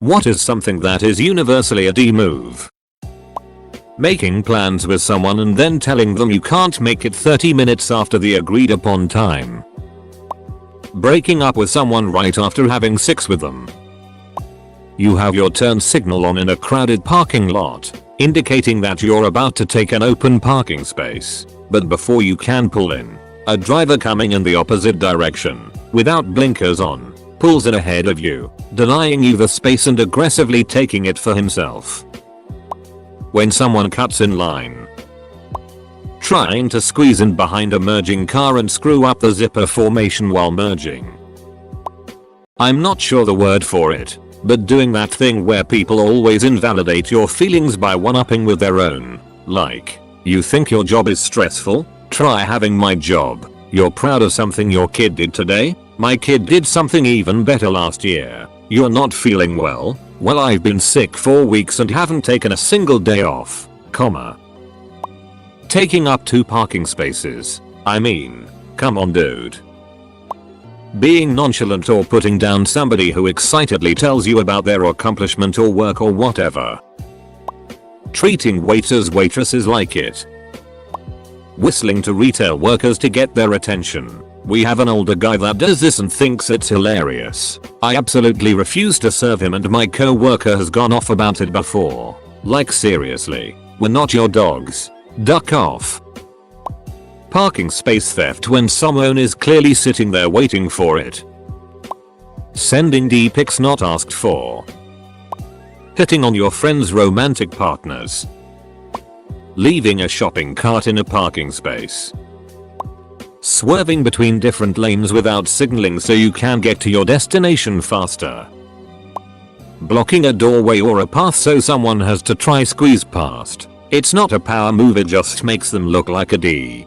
What is something that is universally a D move? Making plans with someone and then telling them you can't make it 30 minutes after the agreed upon time. Breaking up with someone right after having sex with them. You have your turn signal on in a crowded parking lot, indicating that you're about to take an open parking space. But before you can pull in, a driver coming in the opposite direction, without blinkers on, pulls in ahead of you, denying you the space and aggressively taking it for himself. When someone cuts in line. Trying to squeeze in behind a merging car and screw up the zipper formation while merging. I'm not sure the word for it, but doing that thing where people always invalidate your feelings by one-upping with their own. Like, you think your job is stressful? Try having my job. You're proud of something your kid did today? My kid did something even better last year. You're not feeling well? Well, I've been sick 4 weeks and haven't taken a single day off, comma. Taking up 2 parking spaces. I mean, come on dude. Being nonchalant or putting down somebody who excitedly tells you about their accomplishment or work or whatever. Treating waitresses like it. Whistling to retail workers to get their attention. We have an older guy that does this and thinks it's hilarious. I absolutely refuse to serve him and my co-worker has gone off about it before. Like seriously, we're not your dogs. Duck off. Parking space theft when someone is clearly sitting there waiting for it. Sending D pics not asked for. Hitting on your friend's romantic partners. Leaving a shopping cart in a parking space. Swerving between different lanes without signaling so you can get to your destination faster. Blocking a doorway or a path so someone has to try squeeze past. It's not a power move, it just makes them look like a D.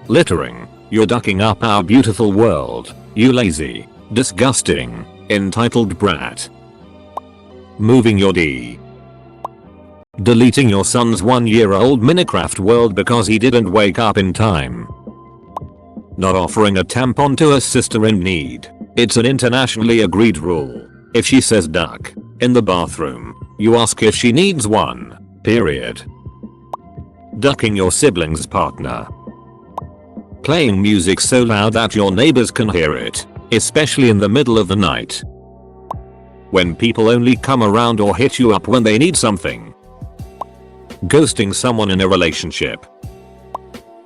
Littering. You're ducking up our beautiful world, you lazy, disgusting, entitled brat. Moving your D. Deleting your son's 1-year-old Minecraft world because he didn't wake up in time. Not offering a tampon to a sister in need. It's an internationally agreed rule. If she says duck in the bathroom, you ask if she needs one. Period. Ducking your sibling's partner. Playing music so loud that your neighbors can hear it, especially in the middle of the night. When people only come around or hit you up when they need something. Ghosting someone in a relationship.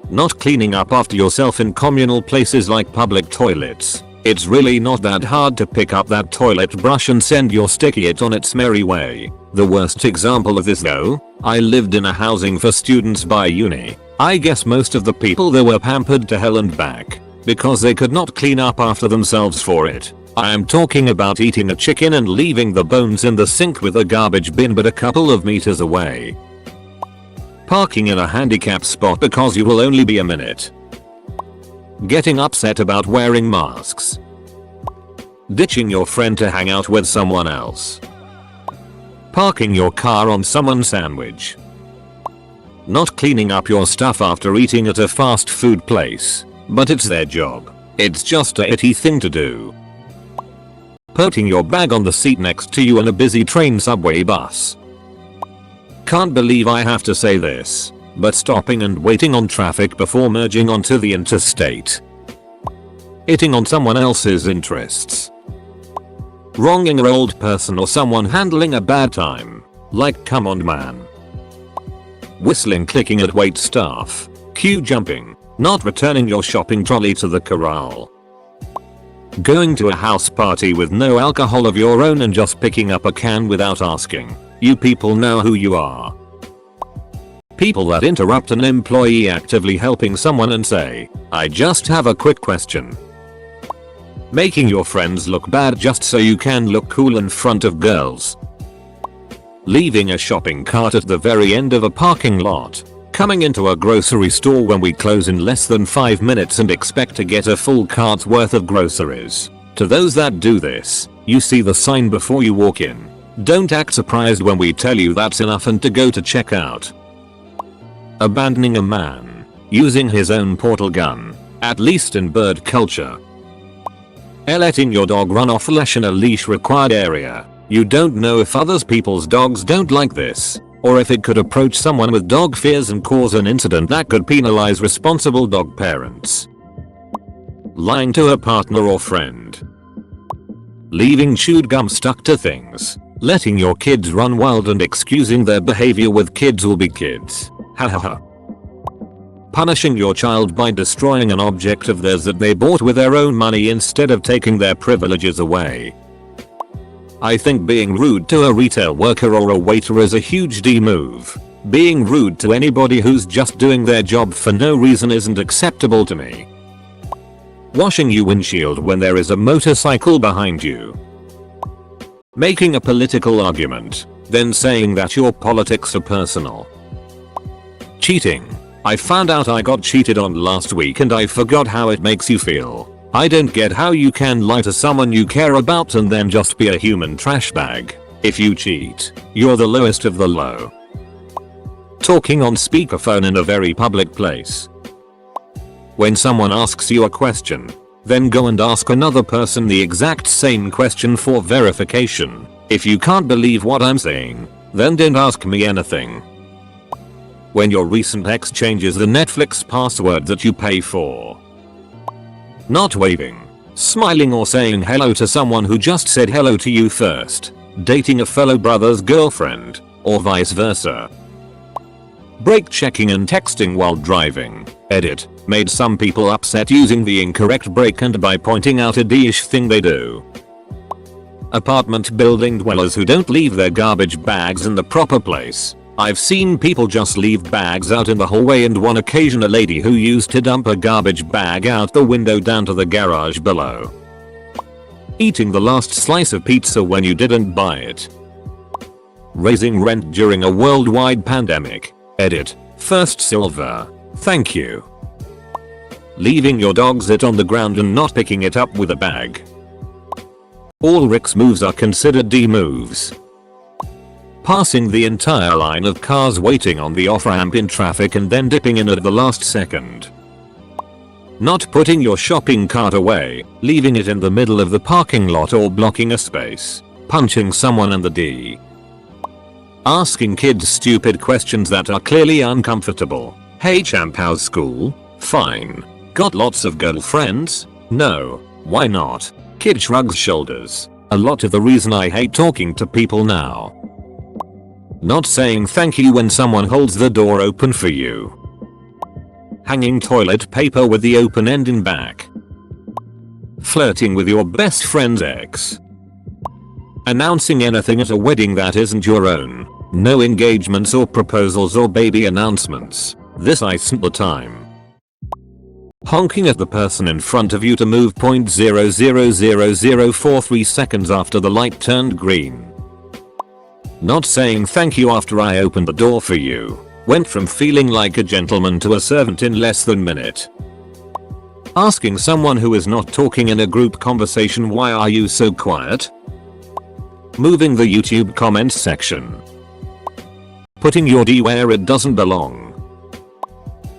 Not cleaning up after yourself in communal places like public toilets. It's really not that hard to pick up that toilet brush and send your sticky it on its merry way. The worst example of this though, I lived in a housing for students by uni. I guess most of the people there were pampered to hell and back because they could not clean up after themselves for it. I am talking about eating a chicken and leaving the bones in the sink with a garbage bin but a couple of meters away. Parking in a handicapped spot because you will only be a minute. Getting upset about wearing masks. Ditching your friend to hang out with someone else. Parking your car on someone's sandwich. Not cleaning up your stuff after eating at a fast food place, but it's their job. It's just a itty thing to do. Putting your bag on the seat next to you in a busy train, subway, bus. Can't believe I have to say this, but stopping and waiting on traffic before merging onto the interstate. Hitting on someone else's interests. Wronging an old person or someone handling a bad time. Like, come on man. Whistling, clicking at wait staff. Queue jumping. Not returning your shopping trolley to the corral. Going to a house party with no alcohol of your own and just picking up a can without asking. You people know who you are. People that interrupt an employee actively helping someone and say, I just have a quick question. Making your friends look bad just so you can look cool in front of girls. Leaving a shopping cart at the very end of a parking lot. Coming into a grocery store when we close in less than 5 minutes and expect to get a full cart's worth of groceries. To those that do this, you see the sign before you walk in. Don't act surprised when we tell you that's enough and to go to checkout. Abandoning a man. Using his own portal gun. At least in bird culture. Letting your dog run off leash in a leash required area. You don't know if other people's dogs don't like this, or if it could approach someone with dog fears and cause an incident that could penalize responsible dog parents. Lying to a partner or friend. Leaving chewed gum stuck to things. Letting your kids run wild and excusing their behavior with kids will be kids. Hahaha. Punishing your child by destroying an object of theirs that they bought with their own money instead of taking their privileges away. I think being rude to a retail worker or a waiter is a huge D move. Being rude to anybody who's just doing their job for no reason isn't acceptable to me. Washing your windshield when there is a motorcycle behind you. Making a political argument, then saying that your politics are personal. Cheating. I found out I got cheated on last week and I forgot how it makes you feel. I don't get how you can lie to someone you care about and then just be a human trash bag. If you cheat, you're the lowest of the low. Talking on speakerphone in a very public place. When someone asks you a question, then go and ask another person the exact same question for verification. If you can't believe what I'm saying, then don't ask me anything. When your recent ex changes the Netflix password that you pay for. Not waving, smiling or saying hello to someone who just said hello to you first. Dating a fellow brother's girlfriend, or vice versa. Brake checking and texting while driving. Edit. Made some people upset using the incorrect brake and by pointing out a D-ish thing they do. Apartment building dwellers who don't leave their garbage bags in the proper place. I've seen people just leave bags out in the hallway and one occasion a lady who used to dump a garbage bag out the window down to the garage below. Eating the last slice of pizza when you didn't buy it. Raising rent during a worldwide pandemic. Edit. First silver. Thank you. Leaving your dog sit on the ground and not picking it up with a bag. All Rick's moves are considered D moves. Passing the entire line of cars waiting on the off-ramp in traffic and then dipping in at the last second. Not putting your shopping cart away, leaving it in the middle of the parking lot or blocking a space. Punching someone in the D. Asking kids stupid questions that are clearly uncomfortable. Hey champ, how's school? Fine. Got lots of girlfriends? No. Why not? Kid shrugs shoulders. A lot of the reason I hate talking to people now. Not saying thank you when someone holds the door open for you. Hanging toilet paper with the open end in back. Flirting with your best friend's ex. Announcing anything at a wedding that isn't your own. No engagements or proposals or baby announcements. This isn't the time. Honking at the person in front of you to move 0.000043 seconds after the light turned green. Not saying thank you after I opened the door for you. Went from feeling like a gentleman to a servant in less than a minute. Asking someone who is not talking in a group conversation, why are you so quiet? Moving the YouTube comments section. Putting your D where it doesn't belong.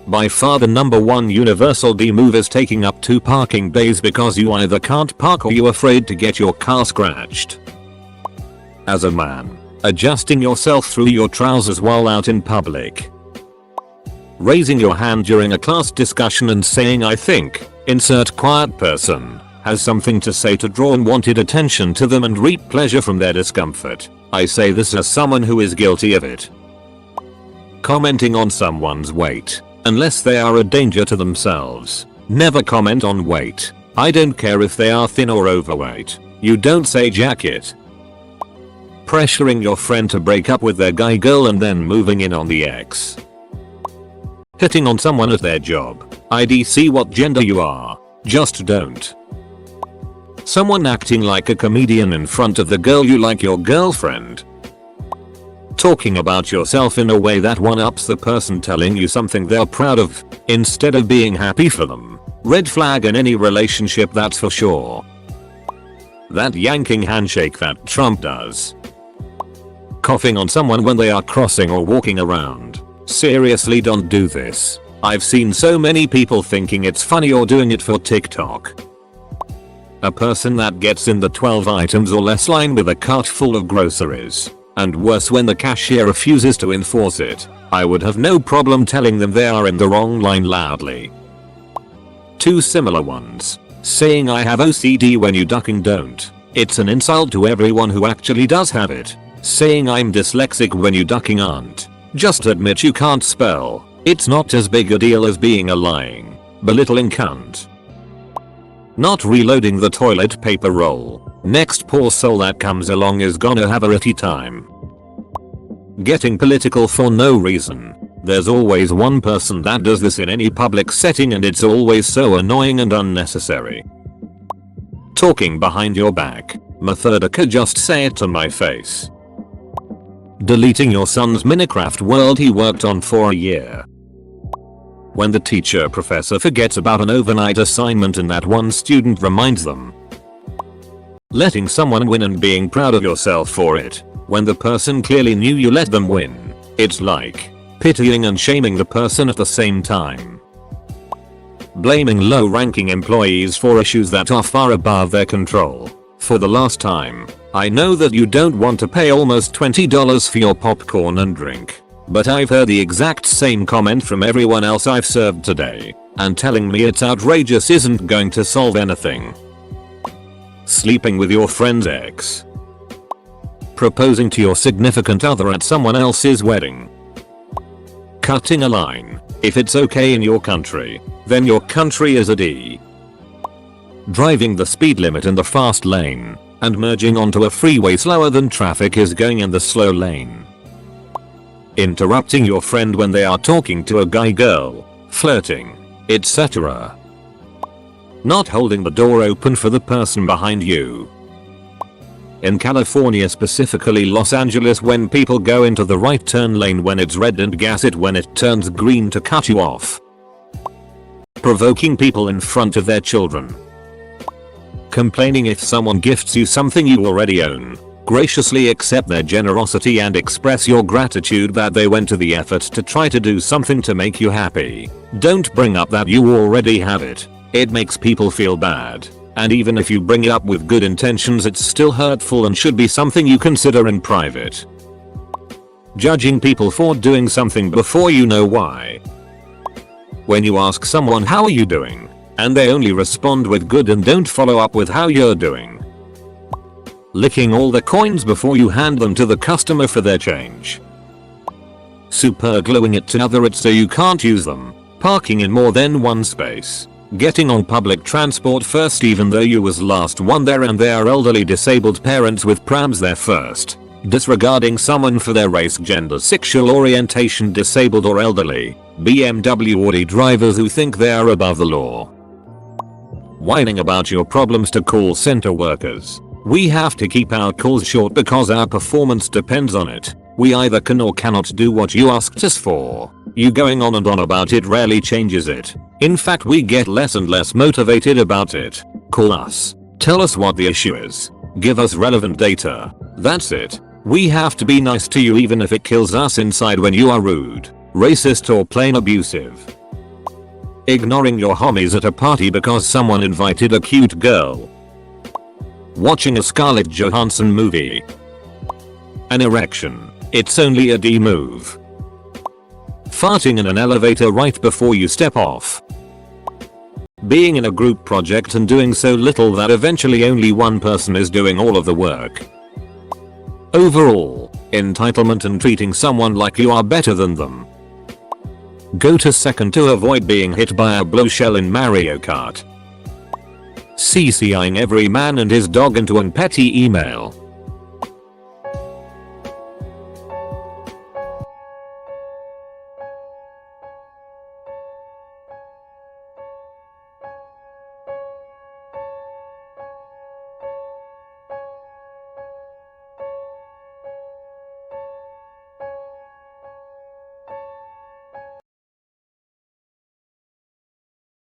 By far the number one universal D move is taking up 2 parking bays because you either can't park or you're afraid to get your car scratched. As a man, adjusting yourself through your trousers while out in public. Raising your hand during a class discussion and saying I think, insert quiet person, has something to say to draw unwanted attention to them and reap pleasure from their discomfort. I say this as someone who is guilty of it. Commenting on someone's weight, unless they are a danger to themselves. Never comment on weight. I don't care if they are thin or overweight. You don't say jacket. Pressuring your friend to break up with their guy girl and then moving in on the ex. Hitting on someone at their job. IDC what gender you are. Just don't. Someone acting like a comedian in front of the girl you like, your girlfriend. Talking about yourself in a way that one-ups the person telling you something they're proud of, instead of being happy for them. Red flag in any relationship, that's for sure. That yanking handshake that Trump does. Coughing on someone when they are crossing or walking around. Seriously, don't do this. I've seen so many people thinking it's funny or doing it for TikTok. A person that gets in the 12 items or less line with a cart full of groceries. And worse, when the cashier refuses to enforce it, I would have no problem telling them they are in the wrong line loudly. 2 similar ones. Saying I have OCD when you ducking don't. It's an insult to everyone who actually does have it. Saying I'm dyslexic when you ducking aren't. Just admit you can't spell. It's not as big a deal as being a lying, belittling cunt. Not reloading the toilet paper roll. Next poor soul that comes along is gonna have a shitty time. Getting political for no reason. There's always one person that does this in any public setting and it's always so annoying and unnecessary. Talking behind your back. Methodica, just say it to my face. Deleting your son's Minecraft world he worked on for a year. When the teacher professor forgets about an overnight assignment and that one student reminds them. Letting someone win and being proud of yourself for it, when the person clearly knew you let them win. It's like pitying and shaming the person at the same time. Blaming low-ranking employees for issues that are far above their control. For the last time, I know that you don't want to pay almost $20 for your popcorn and drink. But I've heard the exact same comment from everyone else I've served today, and telling me it's outrageous isn't going to solve anything. Sleeping with your friend's ex. Proposing to your significant other at someone else's wedding. Cutting a line. If it's okay in your country, then your country is a D. Driving the speed limit in the fast lane, and merging onto a freeway slower than traffic is going in the slow lane. Interrupting your friend when they are talking to a guy, girl, flirting, etc. Not holding the door open for the person behind you. In California, specifically Los Angeles, when people go into the right turn lane when it's red and gas it when it turns green to cut you off. Provoking people in front of their children. Complaining if someone gifts you something you already own. Graciously accept their generosity and express your gratitude that they went to the effort to try to do something to make you happy. Don't bring up that you already have it. It makes people feel bad. And even if you bring it up with good intentions, it's still hurtful and should be something you consider in private. Judging people for doing something before you know why. When you ask someone how are you doing, and they only respond with good and don't follow up with how you're doing. Licking all the coins before you hand them to the customer for their change. Super gluing it together so you can't use them. Parking in more than one space. Getting on public transport first even though you was last one there and their elderly disabled parents with prams there first. Disregarding someone for their race, gender, sexual orientation, disabled or elderly. BMW Audi drivers who think they are above the law. Whining about your problems to call center workers. We have to keep our calls short because our performance depends on it. We either can or cannot do what you asked us for. You going on and on about it rarely changes it. In fact, we get less and less motivated about it. Call us. Tell us what the issue is. Give us relevant data. That's it. We have to be nice to you even if it kills us inside when you are rude, racist or plain abusive. Ignoring your homies at a party because someone invited a cute girl. Watching a Scarlett Johansson movie. An erection. It's only a D move. Farting in an elevator right before you step off. Being in a group project and doing so little that eventually only one person is doing all of the work. Overall, entitlement and treating someone like you are better than them. Go to second to avoid being hit by a blowshell in Mario Kart. CCing every man and his dog into an petty email.